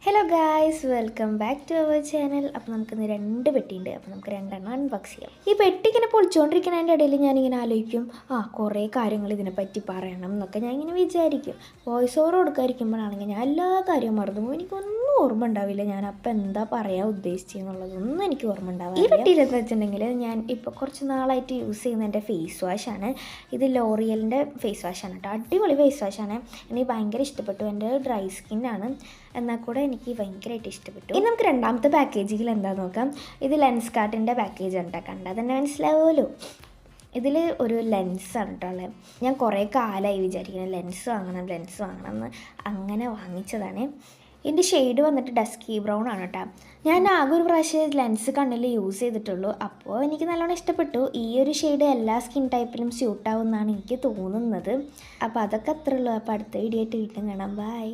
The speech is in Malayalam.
Hello guys, welcome back to our channel. അപ്പോൾ നമുക്കിന്ന് 2 പെട്ടിയുണ്ട്. അപ്പോൾ നമുക്ക് 2 അൺബോക്സ് ചെയ്യാം. ഈ പെട്ടി ഇങ്ങനെ പൊളിച്ചുകൊണ്ടിരിക്കുന്നതിൻ്റെ ഇടയിൽ ഞാനിങ്ങനെ ആലോചിക്കും, കുറേ കാര്യങ്ങൾ ഇതിനെപ്പറ്റി പറയണം എന്നൊക്കെ ഞാൻ ഇങ്ങനെ വിചാരിക്കും. വോയിസ് ഓവർ കൊടുക്കാതിരിക്കുമ്പോഴാണെങ്കിൽ ഞാൻ എല്ലാ കാര്യവും മറന്നു പോകും. എനിക്കൊന്നും ഓർമ്മ ഉണ്ടാവില്ല ഞാൻ അപ്പോൾ എന്താ പറയാൻ ഉദ്ദേശിച്ചെന്നുള്ളതൊന്നും എനിക്ക് ഓർമ്മ ഉണ്ടാവില്ല. ഈ പെട്ടിയിലെന്ന് വെച്ചിട്ടുണ്ടെങ്കിൽ ഞാൻ ഇപ്പോൾ കുറച്ച് നാളായിട്ട് യൂസ് ചെയ്യുന്ന എൻ്റെ ഫേസ് വാഷാണ്. ഇത് ലോറിയലിൻ്റെ ഫേസ് വാഷാണ് കേട്ടോ. അടിപൊളി ഫേസ് വാഷാണ്. എനിക്ക് ഭയങ്കര ഇഷ്ടപ്പെട്ടു. എൻ്റെ ഡ്രൈ സ്കിന്നാണ്, എന്നാൽ കൂടെ എനിക്ക് ഭയങ്കരമായിട്ട് ഇഷ്ടപ്പെട്ടു. ഇനി നമുക്ക് രണ്ടാമത്തെ പാക്കേജിൽ എന്താ നോക്കാം. ഇത് ലെൻസ് കാർട്ടിൻ്റെ പാക്കേജ് ഉണ്ട്. കണ്ടാൽ തന്നെ മനസ്സിലാവുമല്ലോ. ഇതിൽ ഒരു ലെൻസാണ് കേട്ടോ ഉള്ളത്. ഞാൻ കുറേ കാലമായി വിചാരിക്കുന്നത് ലെൻസ് വാങ്ങണം എന്ന്. അങ്ങനെ വാങ്ങിച്ചതാണ്. ഇതിൻ്റെ ഷെയ്ഡ് വന്നിട്ട് ഡസ്കി ബ്രൗൺ ആണ് കേട്ടോ. ഞാൻ ആകെ ഒരു പ്രാവശ്യം ലെൻസ് കണ്ണിൽ യൂസ് ചെയ്തിട്ടുള്ളൂ. അപ്പോൾ എനിക്ക് നല്ലോണം ഇഷ്ടപ്പെട്ടു. ഈ ഒരു ഷെയ്ഡ് എല്ലാ സ്കിൻ ടൈപ്പിലും സ്യൂട്ടാവുമെന്നാണ് എനിക്ക് തോന്നുന്നത്. അപ്പോൾ അതൊക്കെ അത്രേ ഉള്ളൂ. അപ്പോൾ അടുത്ത വീഡിയോ ആയിട്ട് വീണ്ടും കാണാം. ബൈ.